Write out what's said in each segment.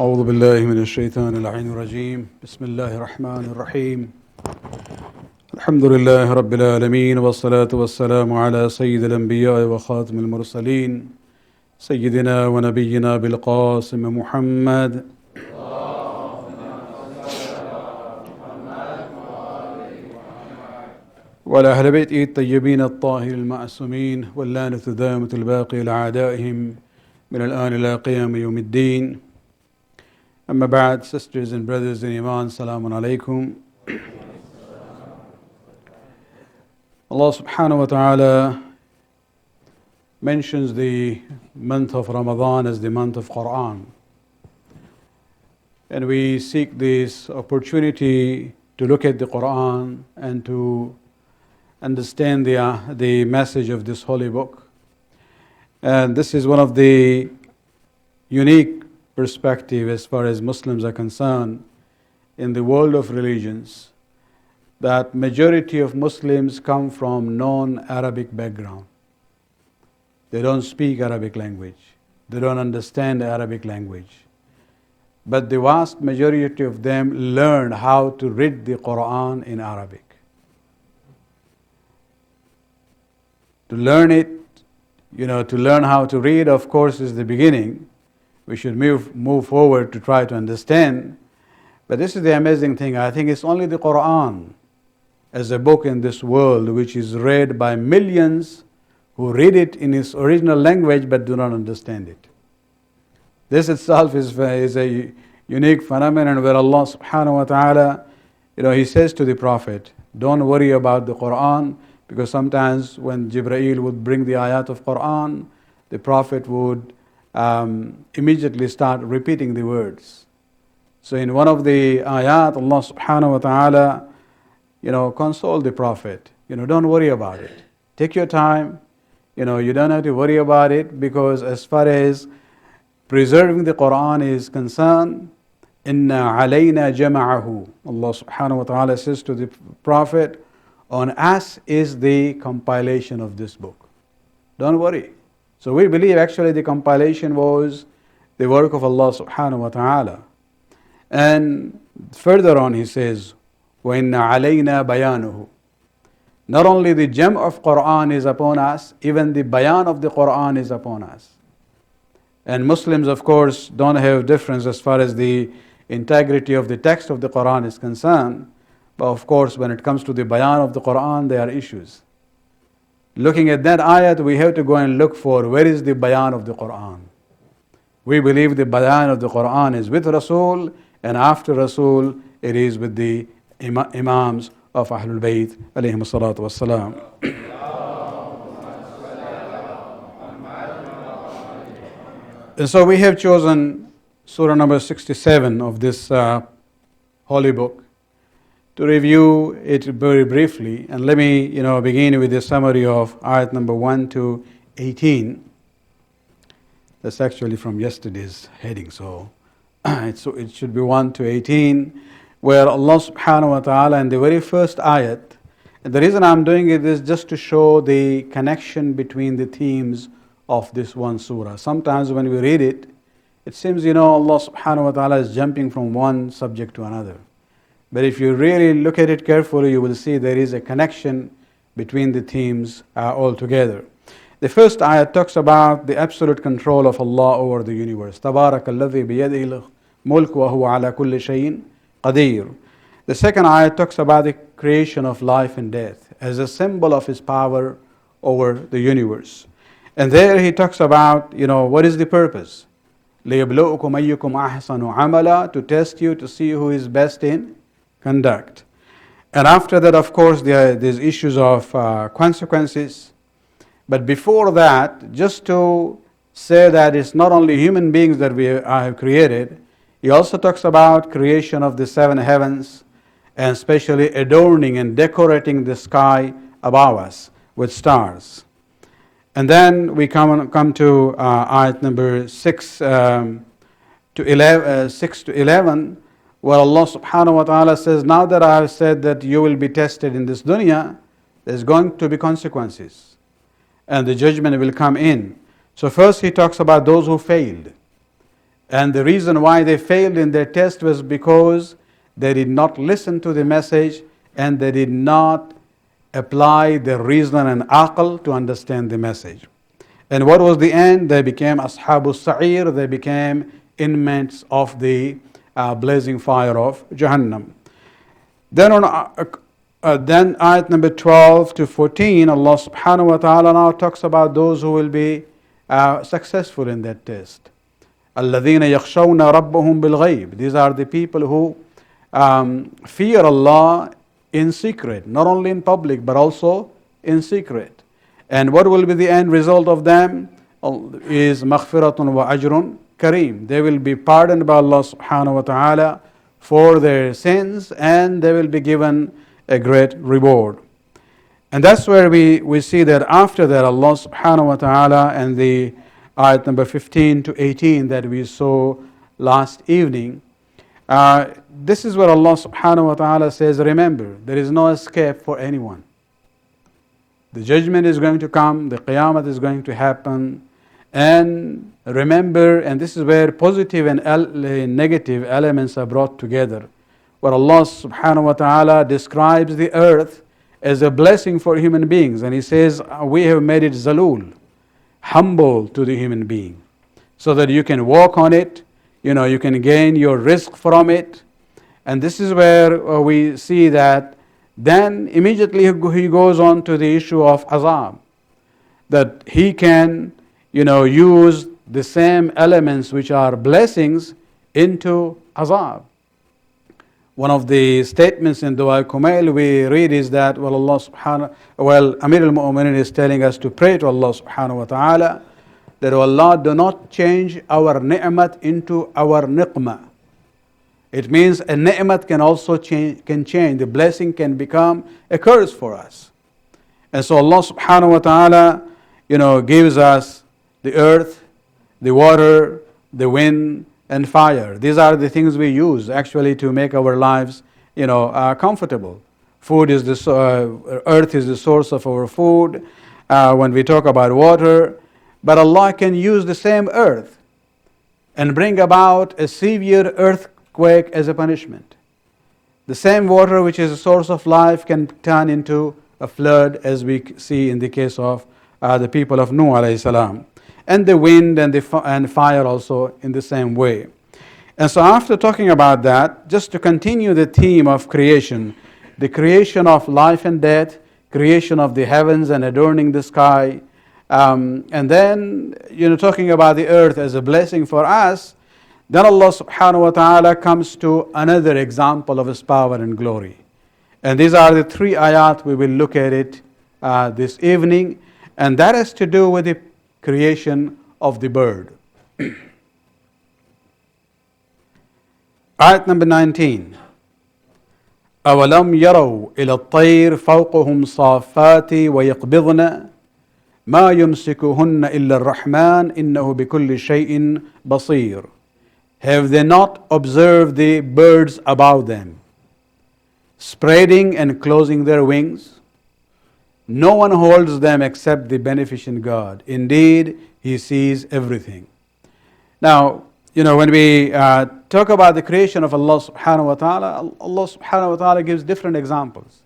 أعوذ بالله من الشيطان اللعين الرجيم بسم الله الرحمن الرحيم الحمد لله رب العالمين والصلاة والسلام على سيد الأنبياء وخاتم المرسلين سيدنا ونبينا بالقاسم محمد وعلى أهل بيته الطيبين الطاهرين المعصومين واللعنة الدائمة الباقية لأعدائهم من الآن إلى قيام يوم الدين. Amma ba'd, sisters and brothers in Iman, Salamun Alaikum. Allah subhanahu wa ta'ala mentions the month of Ramadan as the month of Quran. And we seek this opportunity to look at the Quran and to understand the message of this holy book. And this is one of the unique perspective as far as Muslims are concerned in the world of religions, that majority of Muslims come from non-Arabic background. They don't speak Arabic language. They don't understand Arabic language. But the vast majority of them learn how to read the Quran in Arabic. To learn it, to learn how to read, of course, is the beginning. We should move forward to try to understand. But this is the amazing thing. I think it's only the Quran as a book in this world which is read by millions who read it in its original language but do not understand it. This itself is a unique phenomenon where Allah subhanahu wa ta'ala, He says to the Prophet, don't worry about the Quran, because sometimes when Jibreel would bring the ayat of Quran, the Prophet would immediately start repeating the words. So in one of the ayat, Allah subhanahu wa ta'ala, console the Prophet. Don't worry about it. Take your time. You don't have to worry about it, because as far as preserving the Quran is concerned, inna alayna jama'ahu. Allah subhanahu wa ta'ala says to the Prophet, on us is the compilation of this book. Don't worry. So we believe actually the compilation was the work of Allah subhanahu wa ta'ala. And further on he says, وَإِنَّ عَلَيْنَا بَيَانُهُ. Not only the gem of Quran is upon us, even the bayan of the Quran is upon us. And Muslims, of course, don't have difference as far as the integrity of the text of the Quran is concerned. But of course, when it comes to the bayan of the Quran, there are issues. Looking at that ayat, we have to go and look for where is the bayan of the Quran. We believe the bayan of the Quran is with Rasul, and after Rasul, it is with the Imams of Ahlul Bayt, alayhim salatu wassalam. And so we have chosen Surah number 67 of this holy book to review it very briefly. And let me begin with a summary of ayat number 1 to 18. That's actually from yesterday's heading, so it should be 1 to 18, where Allah subhanahu wa ta'ala in the very first ayat, and the reason I'm doing it is just to show the connection between the themes of this one surah. Sometimes when we read it, it seems Allah subhanahu wa ta'ala is jumping from one subject to another. But if you really look at it carefully, you will see there is a connection between the themes altogether. The first ayat talks about the absolute control of Allah over the universe. تَبَارَكَ الَّذِي بِيَدِهِ الْمُلْكُ وَهُوَ عَلَى كُلِّ شَيْءٍ قَدِيرٌ. The second ayat talks about the creation of life and death as a symbol of His power over the universe. And there He talks about, what is the purpose? لِيَبْلُؤُكُمْ أَيُّكُمْ أَحْسَنُ عَمَلًا, to test you, to see who is best in conduct. And after that, of course, there's issues of consequences. But before that, just to say that it's not only human beings that we have created, he also talks about creation of the seven heavens, and especially adorning and decorating the sky above us with stars. And then we come to ayat number 6 to 11, where Allah subhanahu wa ta'ala says, now that I have said that you will be tested in this dunya, there's going to be consequences, and the judgment will come in. So first He talks about those who failed. And the reason why they failed in their test was because they did not listen to the message and they did not apply their reason and aql to understand the message. And what was the end? They became ashabul sa'ir, they became inmates of the blazing fire of Jahannam. Then then ayat number 12 to 14, Allah subhanahu wa ta'ala now talks about those who will be successful in that test. الَّذِينَ يَخْشَوْنَ رَبَّهُمْ بِالْغَيْبِ. These are the people who fear Allah in secret, not only in public but also in secret. And what will be the end result of them? Is مَغْفِرَةٌ وَأَجْرٌ kareem. They will be pardoned by Allah subhanahu wa ta'ala for their sins and they will be given a great reward. And that's where we see that after that Allah subhanahu wa ta'ala and the ayat number 15 to 18 that we saw last evening, this is where Allah subhanahu wa ta'ala says, remember, there is no escape for anyone. The judgment is going to come, the qiyamah is going to happen, and remember, and this is where positive and negative elements are brought together, where Allah subhanahu wa ta'ala describes the earth as a blessing for human beings, and He says, we have made it zalul, humble to the human being, so that you can walk on it, you can gain your rizq from it. And this is where we see that then immediately he goes on to the issue of azab, that he can use the same elements which are blessings into azab. One of the statements in Dua Kumail we read is that Amir al-Mu'minin is telling us to pray to Allah subhanahu wa ta'ala that Allah do not change our ni'mat into our niqmah. It means a ni'mat can also change, the blessing can become a curse for us. And so Allah subhanahu wa ta'ala gives us the earth, the water, the wind, and fire. These are the things we use actually to make our lives, comfortable. Earth is the source of our food. When we talk about water, but Allah can use the same earth and bring about a severe earthquake as a punishment. The same water which is a source of life can turn into a flood, as we see in the case of the people of Nuh alayhi salam. And the wind and fire also in the same way. And so after talking about that, just to continue the theme of creation, the creation of life and death, creation of the heavens and adorning the sky, and then talking about the earth as a blessing for us, then Allah subhanahu wa ta'ala comes to another example of His power and glory. And these are the 3 ayat we will look at it this evening, and that has to do with the creation of the bird. Ayat number 19. أَوَلَمْ يَرَوْا إِلَى الطَّيْرِ فَوْقَهُمْ صَافَّاتِ وَيَقْبِضْنَ مَا يُمْسِكُهُنَّ إِلَّا الرَّحْمَنُ إِنَّهُ بِكُلِّ شَيْءٍ بَصِيرٌ. Have they not observed the birds about them, spreading and closing their wings? No one holds them except the beneficent God. Indeed, He sees everything. Now, when we talk about the creation of Allah subhanahu wa ta'ala, Allah subhanahu wa ta'ala gives different examples.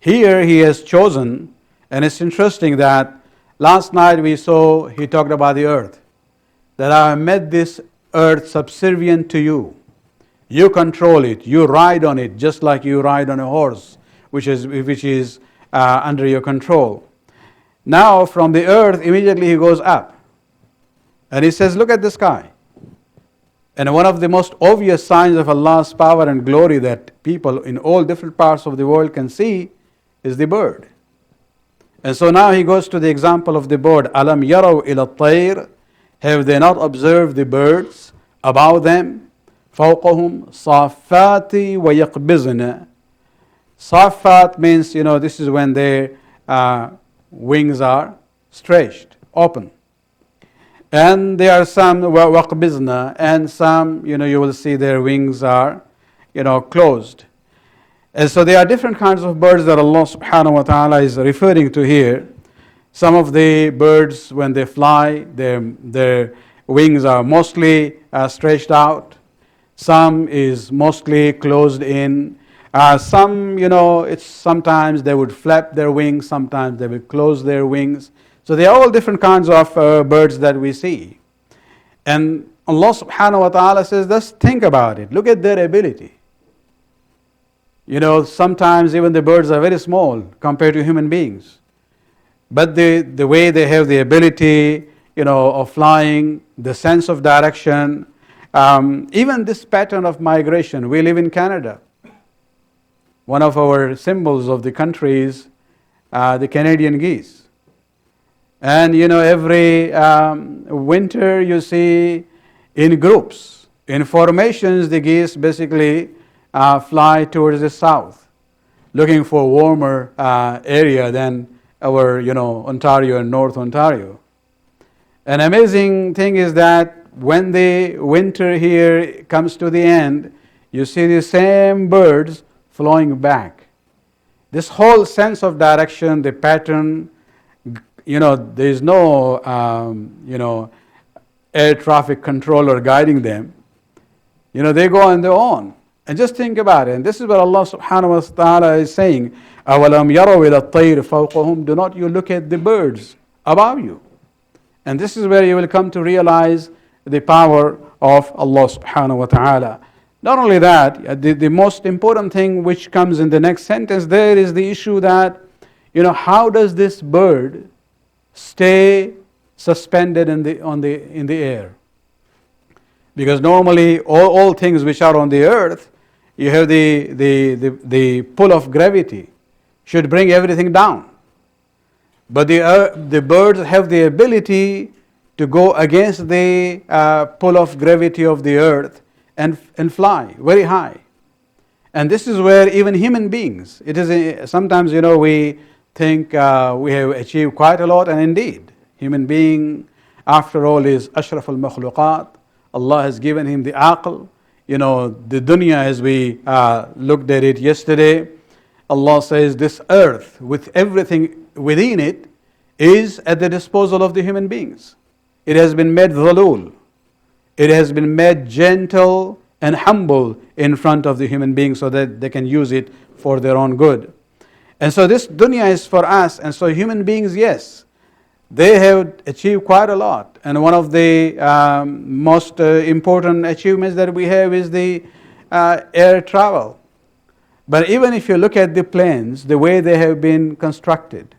Here He has chosen, and it's interesting that last night we saw He talked about the earth, that I have made this earth subservient to you. You control it, you ride on it just like you ride on a horse, which is under your control. Now from the earth immediately He goes up and He says, look at the sky. And one of the most obvious signs of Allah's power and glory that people in all different parts of the world can see is the bird. And so now He goes to the example of the bird. Alam yaraw ila at-tayr. Have they not observed the birds about them? فوقهم صافات ويقبضن. Safat means, this is when their wings are stretched, open. And there are some waqbizna, and some, you will see their wings are, closed. And so there are different kinds of birds that Allah subhanahu wa ta'ala is referring to here. Some of the birds, when they fly, their wings are mostly stretched out. Some is mostly closed in. Some, it's sometimes they would flap their wings, sometimes they will close their wings. So they are all different kinds of birds that we see. And Allah subhanahu wa ta'ala says, just think about it. Look at their ability. Sometimes even the birds are very small compared to human beings. But the way they have the ability, of flying, the sense of direction, even this pattern of migration. We live in Canada. One of our symbols of the country is the Canadian geese. And every winter you see in groups, in formations, the geese basically fly towards the south, looking for a warmer area than our, Ontario and North Ontario. An amazing thing is that when the winter here comes to the end, you see the same birds flowing back. This whole sense of direction, the pattern, there is no, air traffic controller guiding them. They go on their own. And just think about it. And this is what Allah subhanahu wa ta'ala is saying. أَوَلَمْ يَرَوْا إِلَى الطَّيْرِ فَوْقَهُمْ. Do not you look at the birds above you. And this is where you will come to realize the power of Allah subhanahu wa ta'ala. Not only that, the most important thing which comes in the next sentence there is the issue that, how does this bird stay suspended in the air? Because normally all things which are on the earth, you have the pull of gravity should bring everything down. But the birds have the ability to go against the pull of gravity of the earth and fly very high. And this is where even human beings, it is sometimes we think we have achieved quite a lot, and indeed, human being after all is ashraf al-makhluqat. Allah has given him the aql. The dunya, as we looked at it yesterday, Allah says this earth with everything within it is at the disposal of the human beings. It has been made dhalul. It has been made gentle and humble in front of the human beings so that they can use it for their own good. And so this dunya is for us. And so human beings, yes, they have achieved quite a lot. And one of the most important achievements that we have is the air travel. But even if you look at the planes, the way they have been constructed,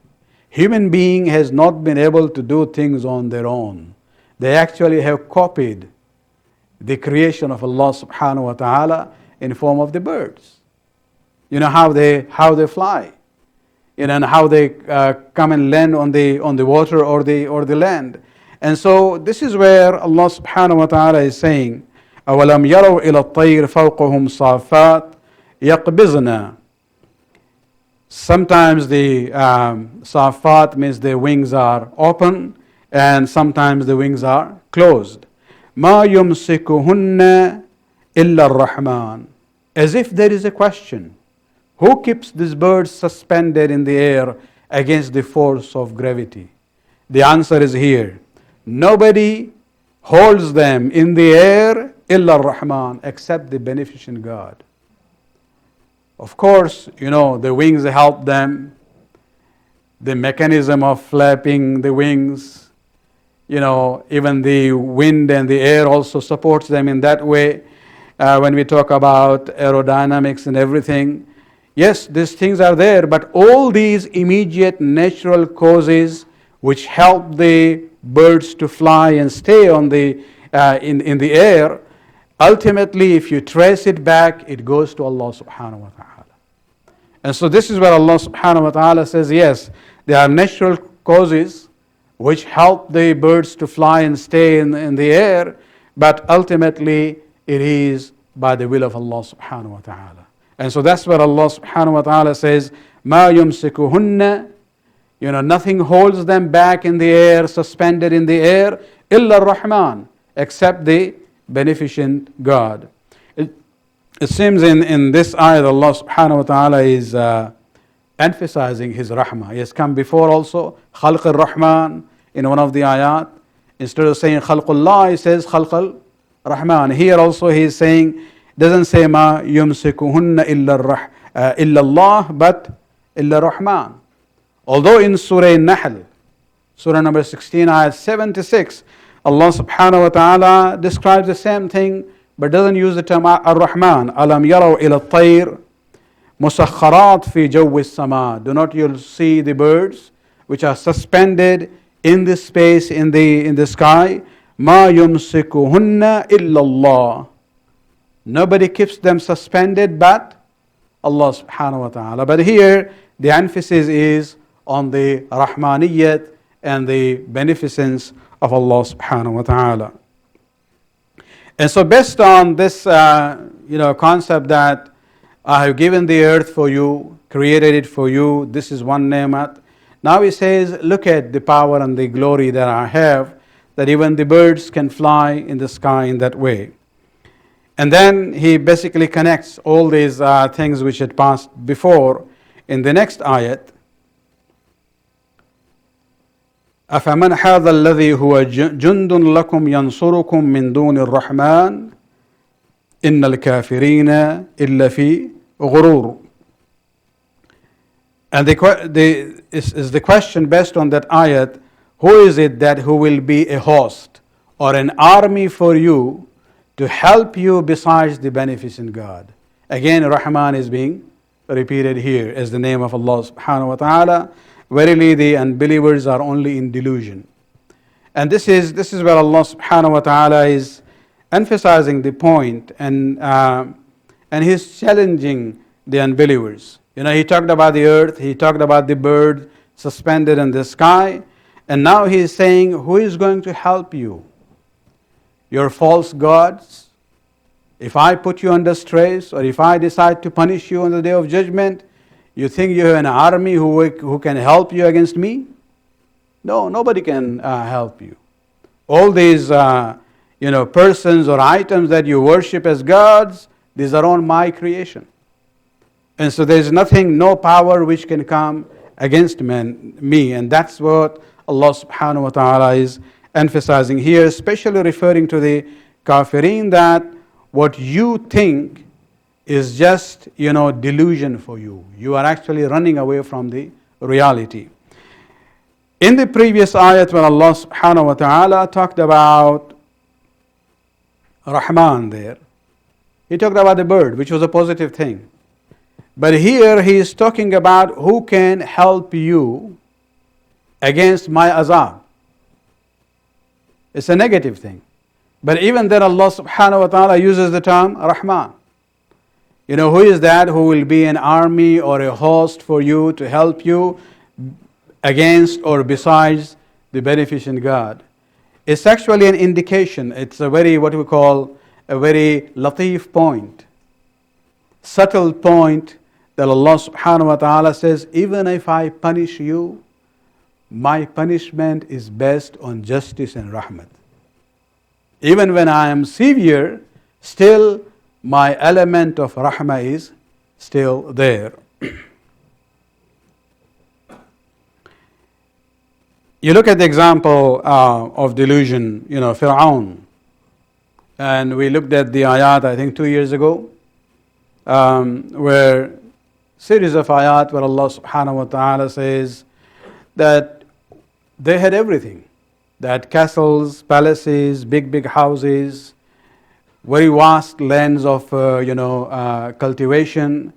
human being has not been able to do things on their own. They actually have copied the creation of Allah subhanahu wa ta'ala in form of the birds. How they fly. And how they come and land on the water or the land. And so this is where Allah subhanahu wa ta'ala is saying, أَوَلَمْ يَرَوْا إِلَى الطَّيْرِ فَوْقَهُمْ صَافَاتٍ يَقْبِضْنَ. Sometimes the safat means the wings are open, and sometimes the wings are closed. مَا يُمْسِكُهُنَّ إِلَّا الرَّحْمَنِ. As if there is a question. Who keeps these birds suspended in the air against the force of gravity? The answer is here. Nobody holds them in the air illa ar-Rahman, except the beneficent God. Of course, the wings help them. The mechanism of flapping the wings, even the wind and the air also supports them in that way. When we talk about aerodynamics and everything, yes, these things are there, but all these immediate natural causes which help the birds to fly and stay on in the air, ultimately, if you trace it back, it goes to Allah subhanahu wa ta'ala. And so this is where Allah subhanahu wa ta'ala says, yes, there are natural causes which help the birds to fly and stay in the air, but ultimately it is by the will of Allah subhanahu wa ta'ala. And so that's where Allah subhanahu wa ta'ala says, مَا يُمْسِكُهُنَّ. Nothing holds them back in the air, suspended in the air, إِلَّا الرَّحْمَنِ, except the beneficent God. It seems in this ayat Allah subhanahu wa ta'ala is emphasizing His rahmah. He has come before also, خَلْقِ الرَّحْمَنِ, in one of the ayat. Instead of saying خَلْقُ اللَّهِ, He says خَلْقُ Rahman. Here also he is saying, doesn't say ma yumsikuhunna illa Allah, but illa Rahman. Although in Surah Nahl, Surah number 16, ayat 76, Allah subhanahu wa ta'ala describes the same thing, but doesn't use the term Ar-Rahman. Alam yaraw ila at-tayr musakharat fi jawi sama. Do not you see the birds which are suspended in the space, in the sky? Ma yumsikuhunna illa Allah. Nobody keeps them suspended but Allah subhanahu wa ta'ala. But here the emphasis is on the Rahmaniyat and the beneficence of Allah subhanahu wa ta'ala. And so based on this concept that I have given the earth for you, created it for you, this is one ni'mat. Now he says, look at the power and the glory that I have, that even the birds can fly in the sky in that way. And then he basically connects all these things which had passed before in the next ayat. أفمن هذا الذي هو جند لكم ينصركم من دون الرحمن إن الكافرين إلا في غرور. And the question based on that ayat, who is it that who will be a host or an army for you to help you besides the beneficent God? Again, Rahman is being repeated here as the name of Allah subhanahu wa ta'ala. Verily the unbelievers are only in delusion. And this is where Allah subhanahu wa ta'ala is emphasizing the point, and He's challenging the unbelievers. He talked about the earth, He talked about the bird suspended in the sky, and now He is saying, who is going to help you? Your false gods? If I put you under stress, or if I decide to punish you on the day of judgment, you think you have an army who can help you against me? No, nobody can help you. All these persons or items that you worship as gods, these are all my creation. And so there is nothing, no power which can come against me. And that's what Allah subhanahu wa ta'ala is emphasizing here, especially referring to the kafirin, that what you think is just, delusion for you. You are actually running away from the reality. In the previous ayat, when Allah subhanahu wa ta'ala talked about Rahman there, He talked about the bird, which was a positive thing. But here He is talking about who can help you against my azab. It's a negative thing. But even then Allah subhanahu wa ta'ala uses the term Rahman. Who is that who will be an army or a host for you to help you against or besides the beneficent God? It's actually an indication. It's a very, what we call, a very latif point, subtle point, that Allah subhanahu wa ta'ala says, even if I punish you, my punishment is based on justice and rahmat. Even when I am severe, still my element of rahmah is still there. You look at the example of delusion, Fir'aun. And we looked at the ayat, I think 2 years ago, where series of ayat where Allah subhanahu wa ta'ala says that they had everything. They had castles, palaces, big houses, very vast lands of cultivation.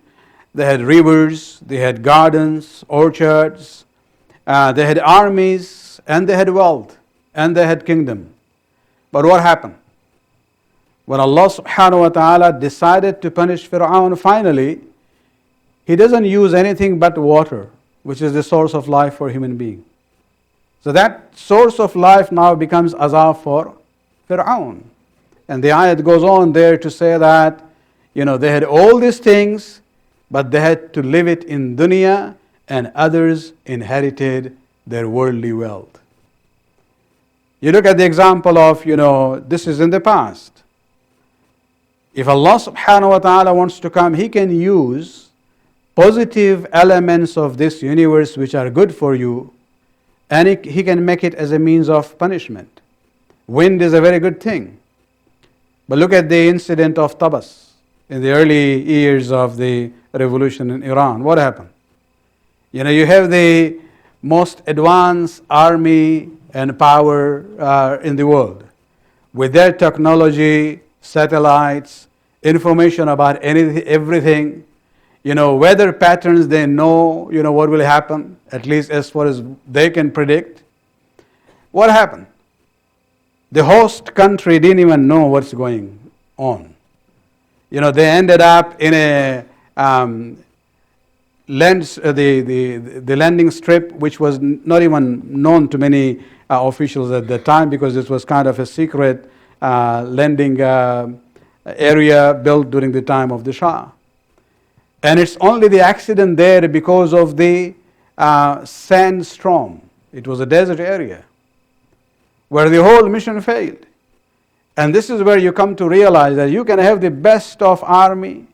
They had rivers, they had gardens, orchards, they had armies, and they had wealth, and they had kingdom. But what happened? When Allah subhanahu wa ta'ala decided to punish Fir'aun, finally, He doesn't use anything but water, which is the source of life for human being. So that source of life now becomes azab for Fir'aun. And the ayat goes on there to say that, they had all these things, but they had to live it in dunya, and others inherited their worldly wealth. You look at the example of, this is in the past. If Allah subhanahu wa ta'ala wants to come, He can use positive elements of this universe which are good for you, and He can make it as a means of punishment. Wind is a very good thing. But look at the incident of Tabas in the early years of the revolution in Iran. What happened? You have the most advanced army and power in the world. With their technology, satellites, information about anything, everything, weather patterns, they know, what will happen, at least as far as they can predict. What happened? The host country didn't even know what's going on. They ended up in a the landing strip, which was not even known to many officials at the time, because this was kind of a secret landing area built during the time of the Shah. And it's only the accident there because of the sandstorm. It was a desert area where the whole mission failed. And this is where you come to realize that you can have the best of army,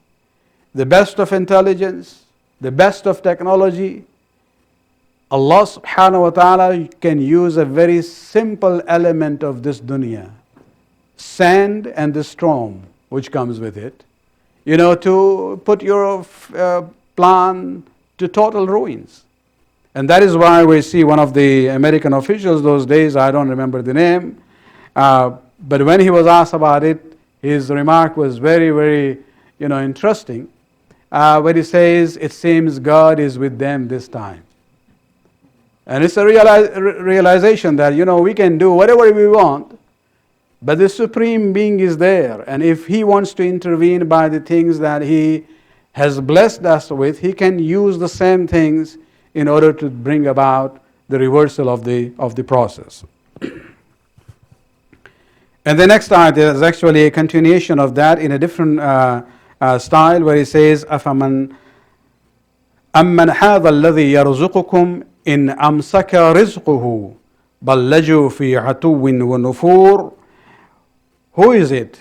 the best of intelligence, the best of technology. Allah subhanahu wa ta'ala can use a very simple element of this dunya, sand and the storm which comes with it, to put your plan to total ruins. And that is why we see one of the American officials those days, I don't remember the name, but when he was asked about it, his remark was very, very, interesting. Where he says, it seems God is with them this time. And it's a realization that, we can do whatever we want, but the Supreme Being is there. And if He wants to intervene by the things that He has blessed us with, He can use the same things in order to bring about the reversal of the process. And the next ayat is actually a continuation of that in a different style, where he says, أَفَمَنْ أَمَّنْ هَذَا الَّذِي يَرْزُقُكُمْ إِنْ أَمْسَكَ رِزْقُهُ بَلْ لَجُوا فِي عَتُوٍّ وَنُفُورٍ. Who is it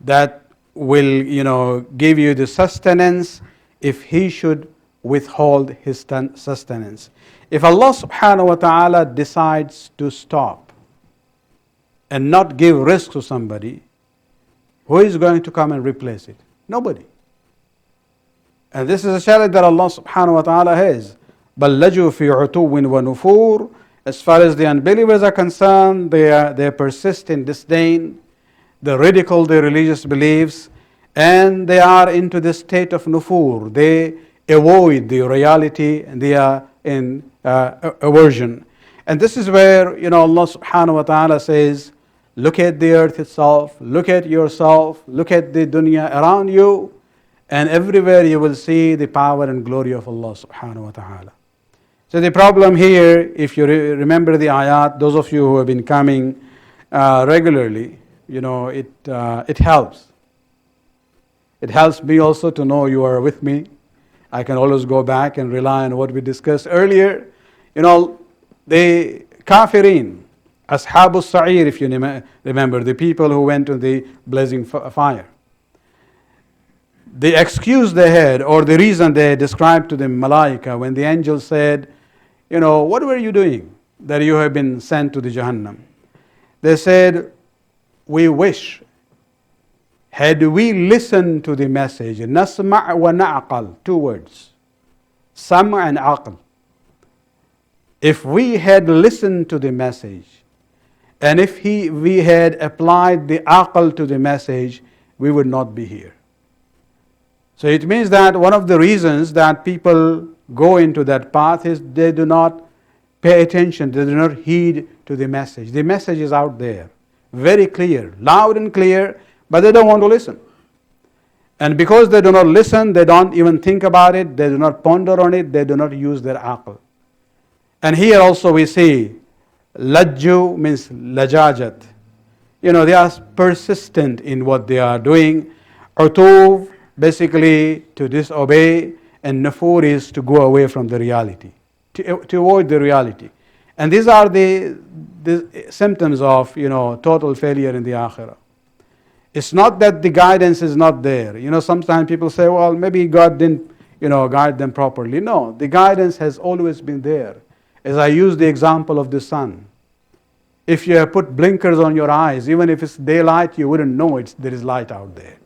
that will, give you the sustenance if he should withhold his sustenance? If Allah subhanahu wa ta'ala decides to stop and not give risk to somebody, who is going to come and replace it? Nobody. And this is a challenge that Allah subhanahu wa ta'ala has. بَلْ لَجُوا فِي عُتُوٍّ وَنُفُورٍ. As far as the unbelievers are concerned, they persist in disdain, they ridicule their religious beliefs, and they are into the state of nufur. They avoid the reality and they are in aversion. And this is where, Allah subhanahu wa ta'ala says, look at the earth itself, look at yourself, look at the dunya around you, and everywhere you will see the power and glory of Allah subhanahu wa ta'ala. So the problem here, if you remember the ayat, those of you who have been coming regularly, it helps. It helps me also to know you are with me. I can always go back and rely on what we discussed earlier. The kafirin, Ashabul Sa'ir, if you remember, the people who went to the blazing fire. The excuse they had, or the reason they described to the Malaika when the angel said, what were you doing that you have been sent to the Jahannam? They said, we wish, had we listened to the message, nasma' wa na'qal, 2 words, sam' and aql. If we had listened to the message, and if we had applied the aql to the message, we would not be here. So it means that one of the reasons that people go into that path is they do not pay attention, they do not heed to the message. The message is out there, very clear, loud and clear, but they don't want to listen. And because they do not listen, they don't even think about it, they do not ponder on it, they do not use their aql. And here also we see, lajju means lajajat. They are persistent in what they are doing. Utuv, basically to disobey, and nufur is to go away from the reality, to avoid the reality. And these are the symptoms of, total failure in the akhirah. It's not that the guidance is not there. Sometimes people say, well, maybe God didn't, guide them properly. No, the guidance has always been there. As I use the example of the sun. If you have put blinkers on your eyes, even if it's daylight, you wouldn't know there is light out there.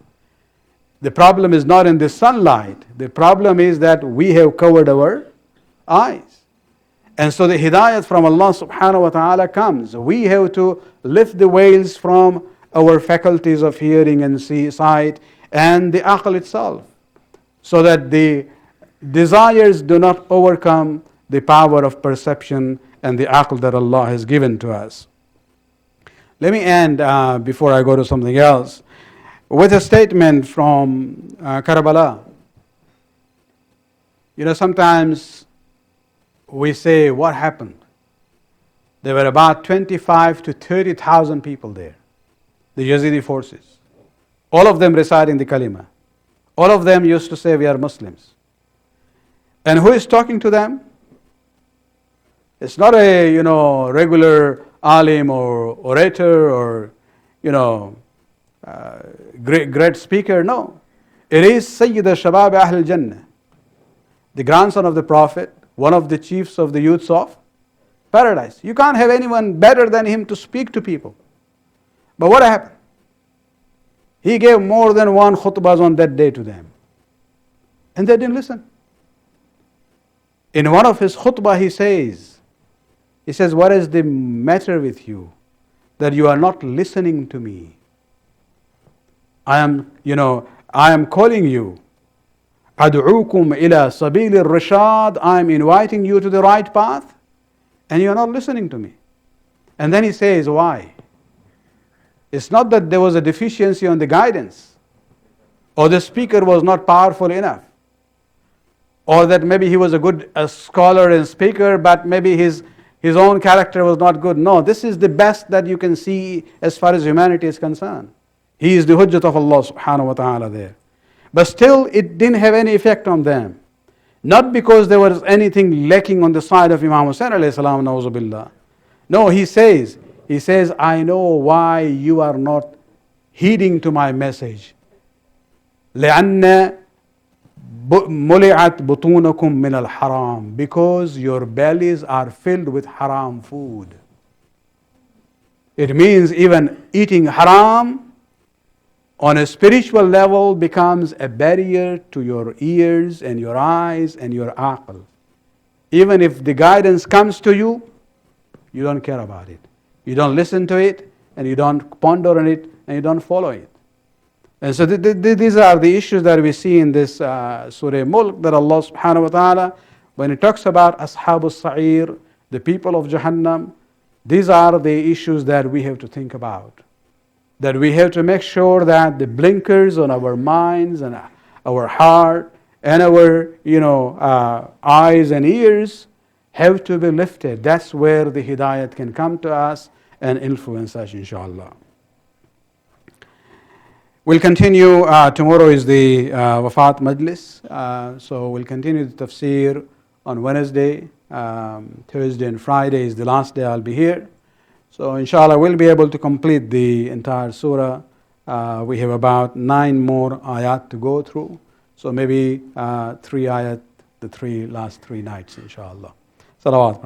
The problem is not in the sunlight. The problem is that we have covered our eyes. And so the hidayat from Allah subhanahu wa ta'ala comes. We have to lift the veils from our faculties of hearing and sight and the aql itself, so that the desires do not overcome the power of perception and the aql that Allah has given to us. Let me end, before I go to something else, with a statement from Karbala. Sometimes we say, what happened? There were about 25 to 30,000 people there, the Yazidi forces. All of them reciting the kalima. All of them used to say, we are Muslims. And who is talking to them? It's not a regular alim or orator or great speaker. No, it is Sayyid al-Shabab Ahl Jannah, the grandson of the Prophet, one of the chiefs of the youths of paradise. You can't have anyone better than him to speak to people. But what happened? He gave more than one khutbahs on that day to them, and they didn't listen. In one of his khutbah, he says, what is the matter with you that you are not listening to me? I am calling you. Ad'ukum ila sabil al-rashad. I am inviting you to the right path, and you are not listening to me. And then he says, why? It's not that there was a deficiency on the guidance, or the speaker was not powerful enough, or that maybe he was a good scholar and speaker, but maybe his own character was not good. No, this is the best that you can see as far as humanity is concerned. He is the hujjat of Allah subhanahu wa ta'ala there. But still, it didn't have any effect on them. Not because there was anything lacking on the side of Imam Hussain alayhi salam, na'uzu billah. No, he says, I know why you are not heeding to my message. لأن ملئت بطونكم من الحرام, because your bellies are filled with haram food. It means even eating haram on a spiritual level becomes a barrier to your ears and your eyes and your aql. Even if the guidance comes to you, you don't care about it. You don't listen to it, and you don't ponder on it, and you don't follow it. And so these are the issues that we see in this Surah Mulk, that Allah subhanahu wa ta'ala, when He talks about Ashabul Sa'ir, the people of Jahannam, these are the issues that we have to think about. That we have to make sure that the blinkers on our minds and our heart and our eyes and ears have to be lifted. That's where the hidayat can come to us and influence us, inshallah. We'll continue. Tomorrow is the Wafat Majlis. So we'll continue the tafsir on Wednesday. Thursday and Friday is the last day I'll be here. So inshallah we'll be able to complete the entire surah. We have about 9 more ayat to go through. So maybe 3 ayat, the last 3 nights, inshallah. Salawat.